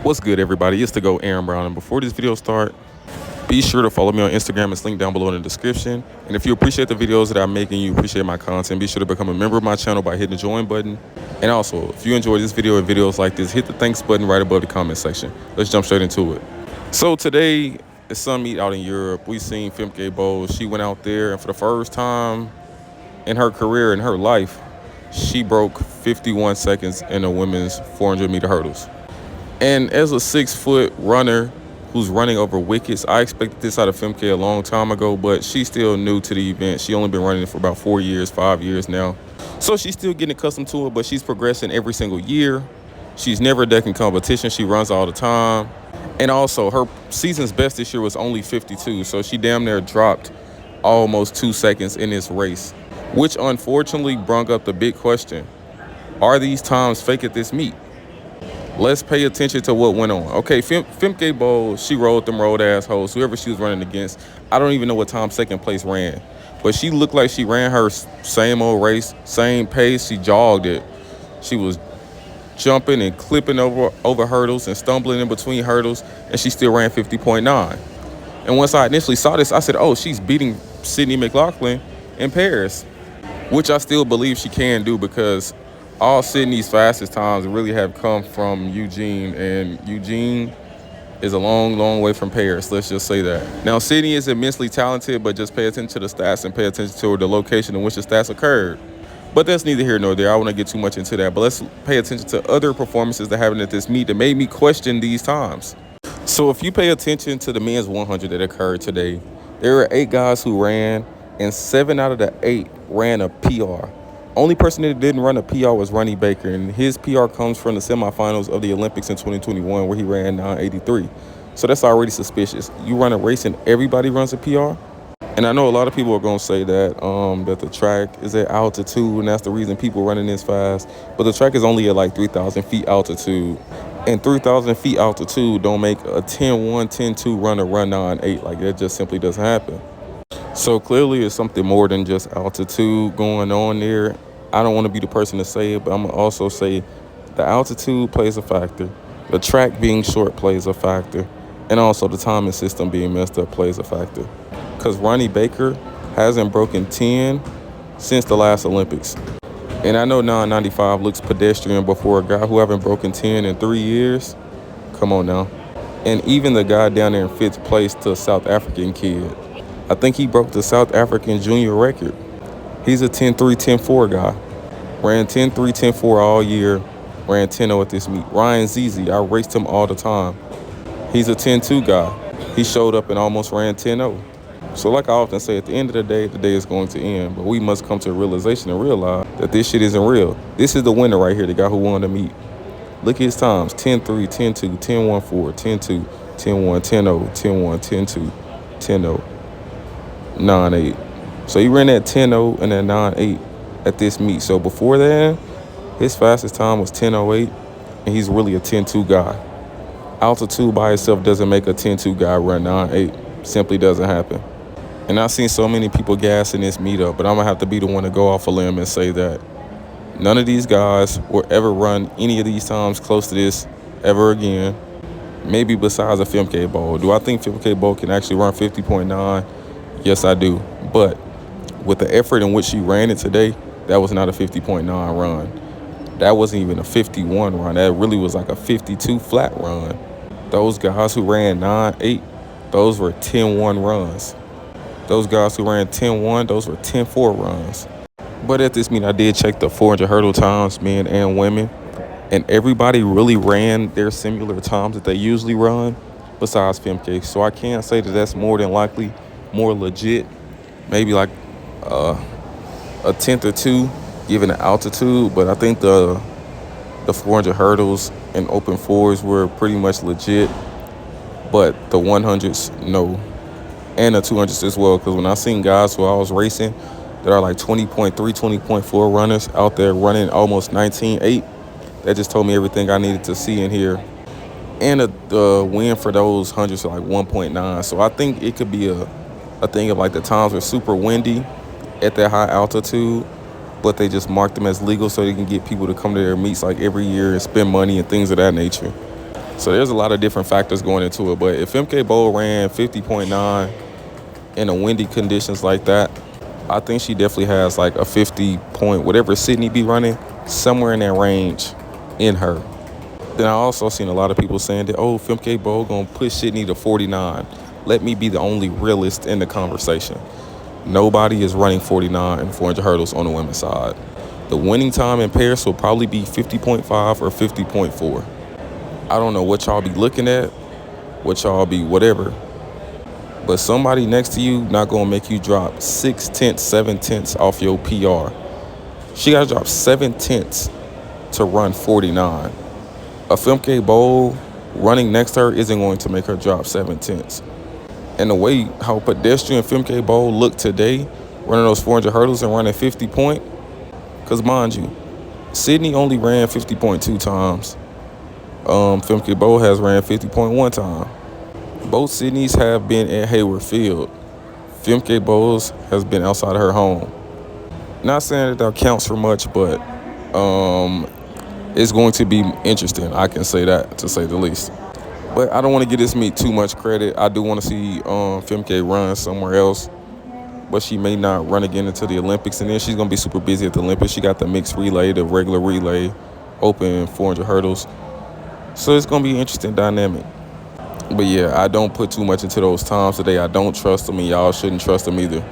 What's good, everybody? It's the Go Aaron Brown, and before this video start, be sure to follow me on Instagram. It's linked down below in the description. And if you appreciate the videos that I'm making, you appreciate my content, be sure to become a member of my channel by hitting the join button. And also, if you enjoy this video and videos like this, hit the thanks button right above the comment section. Let's jump straight into it. So today, it's Sun Meet out in Europe. We seen Femke Bol. She went out there, and for the first time in her career, in her life, she broke 51 seconds in the women's 400-meter hurdles. And as a 6-foot runner who's running over wickets, I expected this out of Femke a long time ago, but she's still new to the event. She only been running it for about 4 years, 5 years now. So she's still getting accustomed to it, but she's progressing every single year. She's never ducking competition. She runs all the time. And also, her season's best this year was only 52, so she damn near dropped almost 2 seconds in this race, which unfortunately brought up the big question: are these times fake at this meet? Let's pay attention to what went on. Okay, Femke Bol, she rode them road assholes, whoever she was running against. I don't even know what time second place ran, but she looked like she ran her same old race, same pace. She jogged it. She was jumping and clipping over hurdles and stumbling in between hurdles, and she still ran 50.9. And once I initially saw this, I said, oh, she's beating McLaughlin in Paris, which I still believe she can do, because all Sydney's fastest times really have come from Eugene, and Eugene is a long, long way from Paris. Let's just say that. Now, Sydney is immensely talented, but just pay attention to the stats and pay attention to the location in which the stats occurred. But that's neither here nor there. I want to get too much into that, but let's pay attention to other performances that happened at this meet that made me question these times. So if you pay attention to the men's 100 that occurred today, there were 8 guys who ran, and 7 out of the 8 ran a PR. Only person that didn't run a PR was Ronnie Baker, and his PR comes from the semifinals of the Olympics in 2021, where he ran 9:83. So that's already suspicious. You run a race and everybody runs a PR? And I know a lot of people are going to say that that the track is at altitude, and that's the reason people running this fast. But the track is only at like 3,000 feet altitude. And 3,000 feet altitude don't make a 10-1, 10-2 runner run 9.8. Like, that just simply doesn't happen. So clearly it's something more than just altitude going on there. I don't want to be the person to say it, but I'm going to also say the altitude plays a factor. The track being short plays a factor. And also the timing system being messed up plays a factor. Because Ronnie Baker hasn't broken 10 since the last Olympics. And I know 995 looks pedestrian, but for a guy who haven't broken 10 in 3 years, come on now. And even the guy down there in 5th place, to a South African kid, I think he broke the South African junior record. He's a 10-3, 10-4 guy. Ran 10-3, 10-4 all year. Ran 10-0 at this meet. Ryan Zizi, I raced him all the time. He's a 10-2 guy. He showed up and almost ran 10-0. So like I often say, at the end of the day is going to end. But we must come to a realization and realize that this shit isn't real. This is the winner right here, the guy who won the meet. Look at his times: 10-3, 10-2, 10-1-4, 10-2, 10-1, 10-0, 10-1, 10-2, 10-0. 9.8. So he ran that 10.0 and that 9.8 at this meet. So before that, his fastest time was 10.08, and he's really a 10.2 guy. Altitude by itself doesn't make a 10.2 guy run 9.8. Simply doesn't happen. And I've seen so many people gassing this meetup, but I'm going to have to be the one to go off a limb and say that none of these guys will ever run any of these times close to this ever again. Maybe besides a Femke Bol. Do I think Femke Bol can actually run 50.9? Yes, I do. But with the effort in which she ran it today, that was not a 50.9 run. That wasn't even a 51 run. That really was like a 52 flat run. Those guys who ran 9.8, those were 10-1 runs. Those guys who ran 10-1, those were 10-4 runs. But at this meet, I did check the 400 hurdle times, men and women, and everybody really ran their similar times that they usually run, besides Femke. So I can't say that that's more than likely more legit, maybe like a tenth or two given the altitude. But I think the 400 hurdles and open fours were pretty much legit, but the 100s, no, and the 200s as well. Because when I seen guys who I was racing that are like 20.3, 20.4 runners out there running almost 19.8, that just told me everything I needed to see and hear. And the win for those hundreds are like 1.9. So I think it could be a thing of like the times were super windy at that high altitude, but they just marked them as legal so they can get people to come to their meets like every year and spend money and things of that nature. So there's a lot of different factors going into it. But if Femke Bol ran 50.9 in a windy conditions like that, I think she definitely has like a 50 point, whatever Sydney be running, somewhere in that range in her. Then I also seen a lot of people saying that, oh, Femke Bol gonna push Sydney to 49. Let me be the only realist in the conversation. Nobody is running 49 in 400 hurdles on the women's side. The winning time in Paris will probably be 50.5 or 50.4. I don't know what y'all be looking at, what y'all be whatever, but somebody next to you not gonna make you drop 6/10, 7/10 off your PR. She gotta drop 7/10 to run 49. A Femke Bol running next to her isn't going to make her drop 7/10. And the way how pedestrian Femke Bol looked today, running those 400 hurdles and running 50 point, because mind you, Sydney only ran 50.2 times. Femke Bol has ran 50.1 times. Both Sydneys have been at Hayward Field. Femke Bol's has been outside of her home. Not saying that counts for much, but it's going to be interesting. I can say that, to say the least. But I don't want to give this meet too much credit. I do want to see Femke run somewhere else, but she may not run again until the Olympics. And then she's going to be super busy at the Olympics. She got the mixed relay, the regular relay, open 400 hurdles. So it's going to be an interesting dynamic. But yeah, I don't put too much into those times today. I don't trust them, and y'all shouldn't trust them either.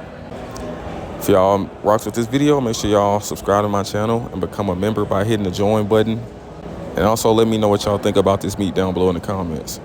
If y'all rocks with this video, make sure y'all subscribe to my channel and become a member by hitting the join button. And also let me know what y'all think about this meet down below in the comments.